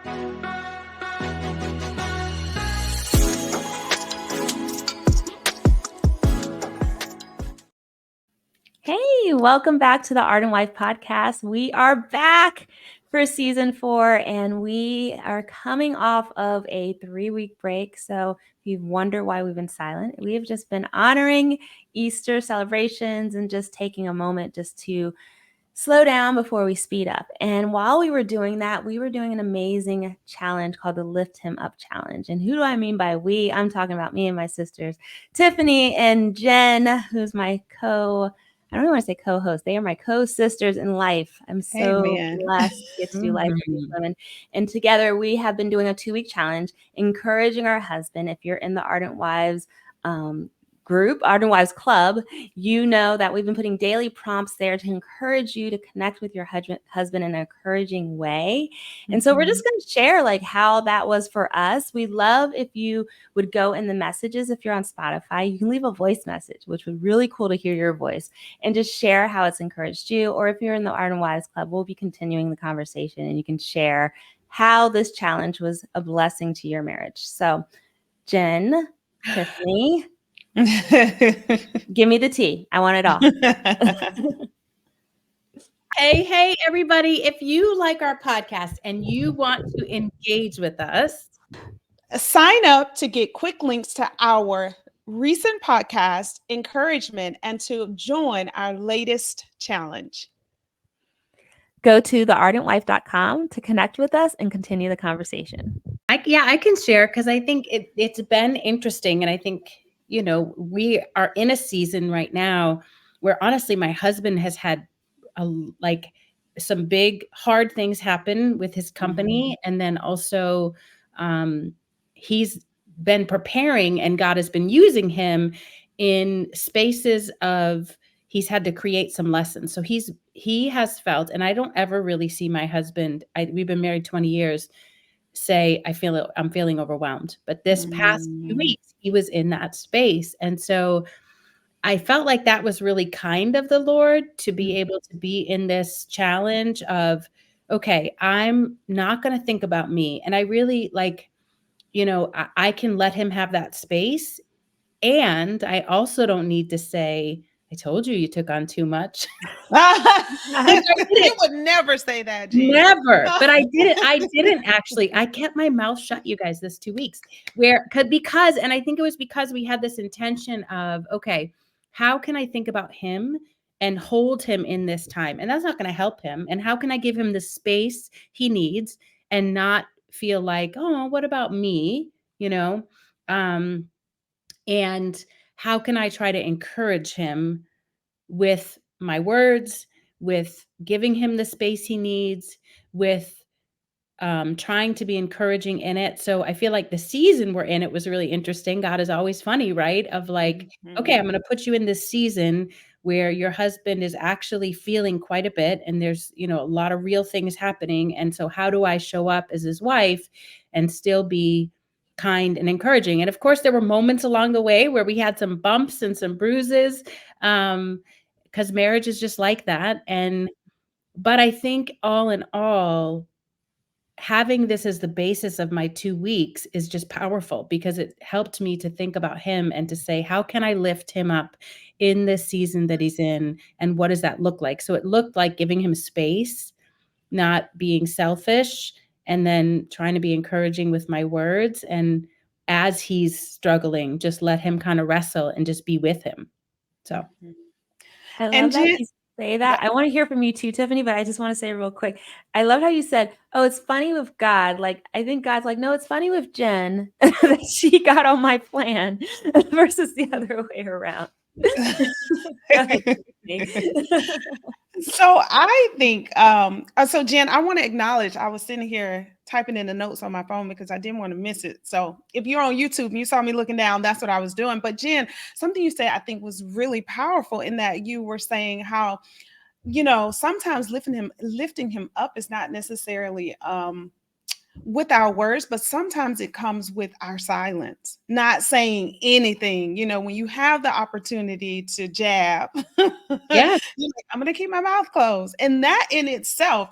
Hey, welcome back to the Ardent Wife podcast. We are back for season 4, and we are coming off of a 3-week break. So if you wonder why we've been silent, we have just been honoring Easter celebrations and just taking a moment just to slow down before we speed up. And while we were doing that, we were doing an amazing challenge called the Lift Him Up Challenge. And who do I mean by we? I'm talking about me and my sisters, Tiffany and Jen, who's my I don't even want to say co-host. They are my co-sisters in life. I'm so blessed to get to do life with these women. And together we have been doing a 2-week challenge, encouraging our husband. If you're in the Ardent Wives group, Ardent Wives Club, you know that we've been putting daily prompts there to encourage you to connect with your husband in an encouraging way. And so we're just going to share like how that was for us. We'd love if you would go in the messages. If you're on Spotify, you can leave a voice message, which would be really cool to hear your voice and just share how it's encouraged you. Or if you're in the Ardent Wives Club, we'll be continuing the conversation and you can share how this challenge was a blessing to your marriage. So Jen, Tiffany, give me the tea. I want it all. Hey, everybody. If you like our podcast and you want to engage with us, sign up to get quick links to our recent podcast, encouragement, and to join our latest challenge. Go to theardentwife.com to connect with us and continue the conversation. I can share because I think it's been interesting. And I think, we are in a season right now where honestly, my husband has had some big hard things happen with his company. And then also he's been preparing and God has been using him in spaces of he's had to create some lessons. So he has felt, and I don't ever really see my husband, we've been married 20 years, say, I'm feeling overwhelmed. But this past few weeks, he was in that space. And so I felt like that was really kind of the Lord to be able to be in this challenge of, okay, I'm not going to think about me. And I really I can let him have that space. And I also don't need to say, I told you took on too much. You would never say that, Jen. Never. But I didn't actually. I kept my mouth shut, you guys, this 2 weeks. Because I think it was because we had this intention of, okay, how can I think about him and hold him in this time? And that's not going to help him. And how can I give him the space he needs and not feel like, oh, what about me? And how can I try to encourage him with my words, with giving him the space he needs, with trying to be encouraging in it. So I feel like the season we're in, it was really interesting. God is always funny, right? Of like, okay, I'm going to put you in this season where your husband is actually feeling quite a bit. And there's, a lot of real things happening. And so how do I show up as his wife and still be kind and encouraging? And of course, there were moments along the way where we had some bumps and some bruises, because marriage is just like that. But I think all in all, having this as the basis of my 2 weeks is just powerful because it helped me to think about him and to say, how can I lift him up in this season that he's in? And what does that look like? So it looked like giving him space, not being selfish, and then trying to be encouraging with my words. And as he's struggling, just let him kind of wrestle and just be with him. So. I love that you say that. I want to hear from you too, Tiffany, but I just want to say real quick. I love how you said, oh, it's funny with God. Like, I think God's like, no, it's funny with Jen that she got on my plan versus the other way around. So I think, so Jen, I want to acknowledge, I was sitting here typing in the notes on my phone because I didn't want to miss it. So if you're on YouTube and you saw me looking down, that's what I was doing. But Jen, something you said, I think was really powerful in that you were saying how, sometimes lifting him up is not necessarily, with our words, but sometimes it comes with our silence, not saying anything. When you have the opportunity to jab, yeah, I'm going to keep my mouth closed. And that in itself,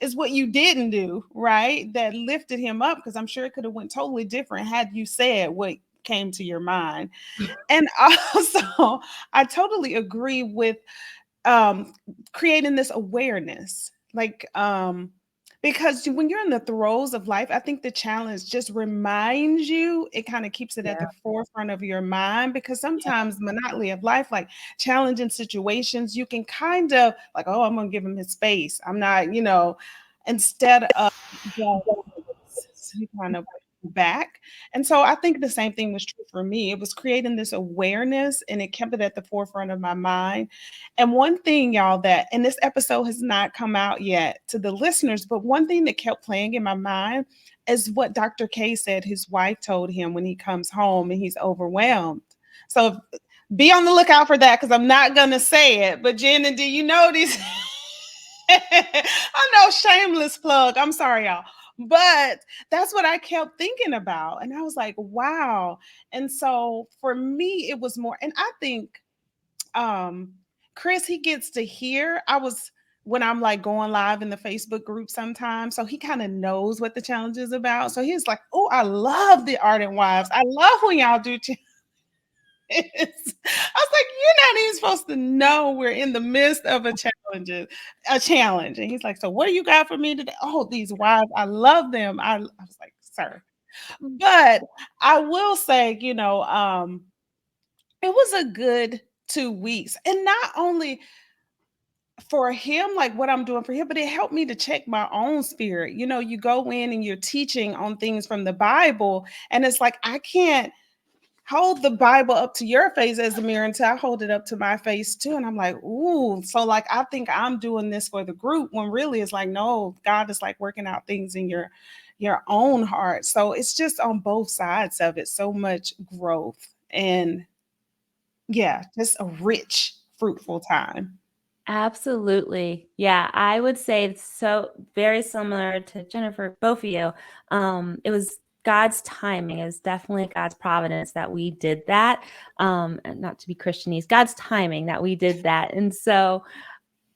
is what you didn't do, right? That lifted him up, because I'm sure it could have went totally different had you said what came to your mind. And also, I totally agree with um creating this awareness, like because when you're in the throes of life, I think the challenge just reminds you, it kind of keeps it at Yeah. the forefront of your mind, because sometimes monotony of life, like challenging situations, you can kind of like, oh, I'm gonna give him his space, I'm not, instead of kind of back. And so I think the same thing was true for me. It was creating this awareness, and it kept it at the forefront of my mind. And one thing, y'all, that, and this episode has not come out yet to the listeners, but one thing that kept playing in my mind is what Dr. K said his wife told him when he comes home and he's overwhelmed. So be on the lookout for that, because I'm not going to say it. But Jenna, do you know these? I know, shameless plug. I'm sorry, y'all. But that's what I kept thinking about. And I was like, wow. And so for me, it was more, and I think um Chris, he gets to hear. I was when I'm like going live in the Facebook group sometimes. So he kind of knows what the challenge is about. So he's like, oh, I love the Ardent Wives. I love when y'all do I was like, you're not even supposed to know we're in the midst of a challenge. And he's like, so what do you got for me today? Oh, these wives, I love them. I was like, sir. But I will say, it was a good 2 weeks. And not only for him, like what I'm doing for him, but it helped me to check my own spirit. You go in and you're teaching on things from the Bible, and it's like, I can't hold the Bible up to your face as a mirror until I hold it up to my face too. And I'm like, ooh, so like I think I'm doing this for the group, when really it's like, no, God is like working out things in your own heart. So it's just on both sides of it, so much growth, and yeah, just a rich, fruitful time. Absolutely. Yeah, I would say it's so very similar to Jennifer, both of you. It was God's timing. It was definitely God's providence that we did that. And not to be Christianese, God's timing that we did that. And so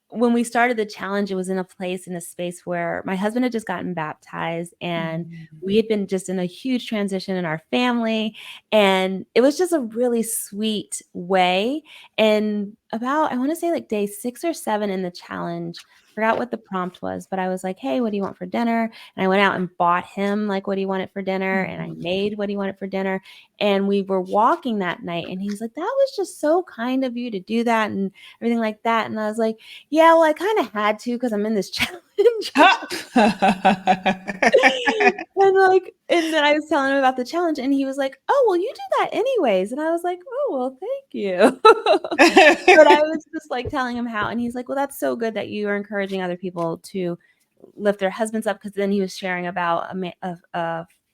when we started the challenge, it was in a place, in a space where my husband had just gotten baptized, and we had been just in a huge transition in our family. And it was just a really sweet way. And about, I want to say like day 6 or 7 in the challenge, forgot what the prompt was, but I was like, hey, what do you want for dinner? And I went out and bought him like what he wanted for dinner. And I made what he wanted for dinner. And we were walking that night, and he's like, that was just so kind of you to do that and everything like that. And I was like, yeah, well, I kind of had to, because I'm in this challenge. And then I was telling him about the challenge, and he was like, oh, well, you do that anyways. And I was like, oh, well, thank you. But I was just like telling him how, and he's like, well, that's so good that you are encouraging other people to lift their husbands up. Because then he was sharing about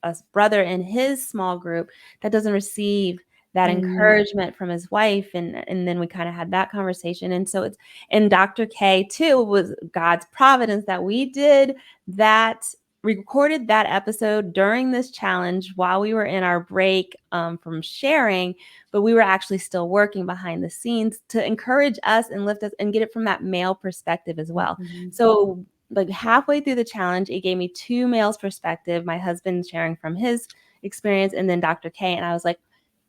a brother in his small group that doesn't receive that encouragement from his wife. And then we kind of had that conversation. And so it's, and Dr. K too, was God's providence that we did that, recorded that episode during this challenge while we were in our break from sharing, but we were actually still working behind the scenes to encourage us and lift us and get it from that male perspective as well. So like halfway through the challenge, it gave me 2 males perspective, my husband sharing from his experience, and then Dr. K. And I was like,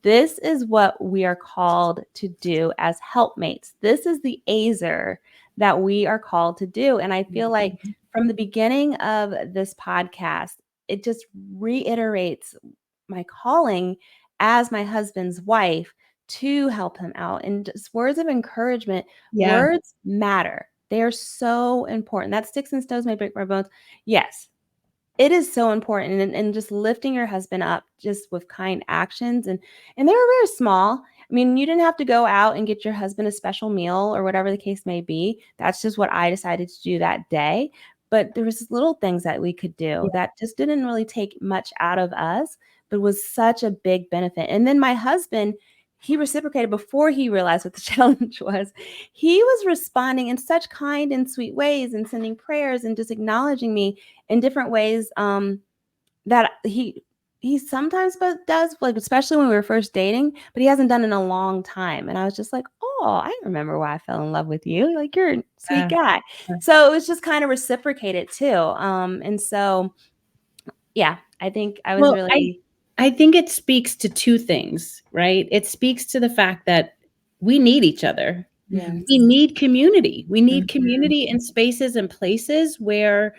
this is what we are called to do as helpmates. This is the azer that we are called to do. And I feel like from the beginning of this podcast, it just reiterates my calling as my husband's wife to help him out. And just words of encouragement, words matter. They are so important. That sticks and stones may break my bones. Yes, it is so important. And just lifting your husband up just with kind actions. And they were very small. I mean, you didn't have to go out and get your husband a special meal or whatever the case may be. That's just what I decided to do that day. But there was little things that we could do that just didn't really take much out of us, but was such a big benefit. And then my husband, he reciprocated before he realized what the challenge was. He was responding in such kind and sweet ways and sending prayers and just acknowledging me in different ways that he he sometimes does, like, especially when we were first dating, but he hasn't done it in a long time. And I was just like, oh, I remember why I fell in love with you. Like, you're a sweet guy. So it was just kind of reciprocated too. And so, yeah, I think I was Well, really, I think it speaks to two things, right? It speaks to the fact that we need each other. Yes. We need community. We need Mhm. community in spaces and places where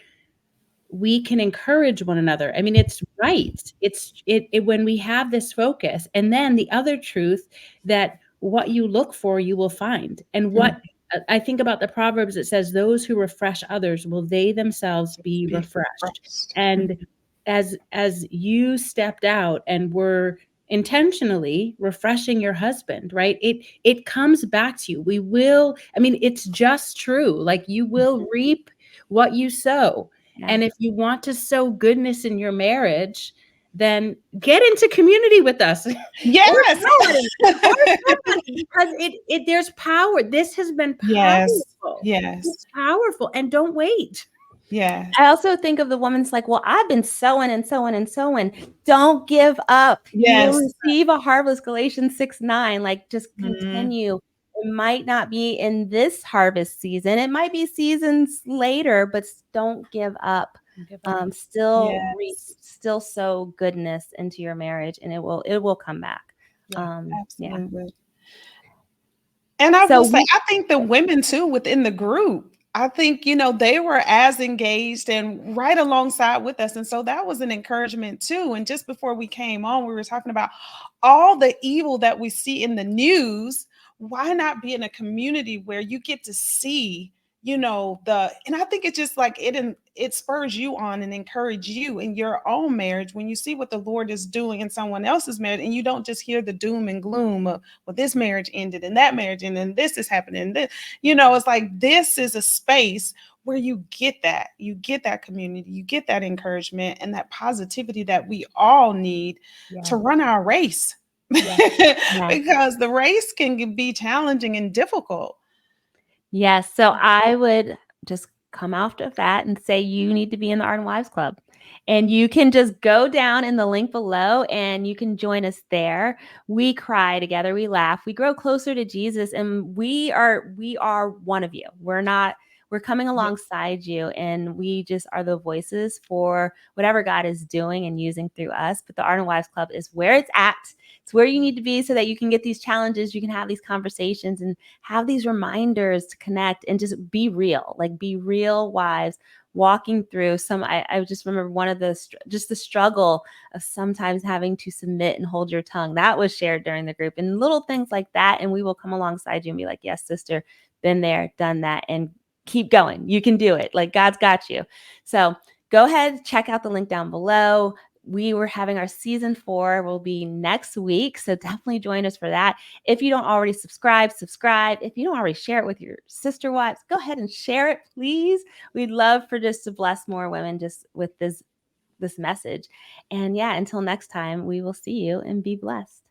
we can encourage one another. I mean, it's right. It when we have this focus. And then the other truth that what you look for, you will find. And what I think about the Proverbs, it says, those who refresh others will they themselves be Be refreshed. refreshed. And as you stepped out and were intentionally refreshing your husband, right? It comes back to you. We will, I mean, it's just true. Like, you will reap what you sow. yeah. And if you want to sow goodness in your marriage, then get into community with us. Or Yes. somebody, or somebody, because it there's power. This has been Yes. powerful. Yes. It's powerful. And don't wait. Yes. I also think of the woman's like, well, I've been sowing and sowing and sowing. Don't give up. You will Yes. receive a harvest. Galatians 6:9. Like, just Mhm. continue. It might not be in this harvest season. It might be seasons later, but don't give up. Still reap, Yes. still sow goodness into your marriage, and it will come back. Yeah, Yeah. absolutely. And I So will say, I think the women too within the group, I think, they were as engaged and right alongside with us. And so that was an encouragement too. And just before we came on, we were talking about all the evil that we see in the news. Why not be in a community where you get to see, and I think it's just like it spurs you on and encourage you in your own marriage when you see what the Lord is doing in someone else's marriage, and you don't just hear the doom and gloom of, well, this marriage ended and that marriage ended and this is happening. And it's like this is a space where you get that community, you get that encouragement and that positivity that we all need to run our race. yeah. Because the race can be challenging and difficult. Yes. So I would just come off of that and say you need to be in the Ardent Wives Club. And you can just go down in the link below and you can join us there. We cry together, we laugh, we grow closer to Jesus, and we are one of you. We're coming alongside you, and we just are the voices for whatever God is doing and using through us. But the Ardent Wives Club is where it's at. It's where you need to be so that you can get these challenges, you can have these conversations and have these reminders to connect and just be real, like be real wives walking through I just remember one of the struggle of sometimes having to submit and hold your tongue. That was shared during the group, and little things like that. And we will come alongside you and be like, yes, sister, been there, done that, and keep going. You can do it. Like, God's got you. So go ahead, check out the link down below. We were having our season 4 will be next week. So definitely join us for that. If you don't already subscribe. If you don't already share it with your sister wives, go ahead and share it, please. We'd love for just to bless more women just with this message. And yeah, until next time, we will see you and be blessed.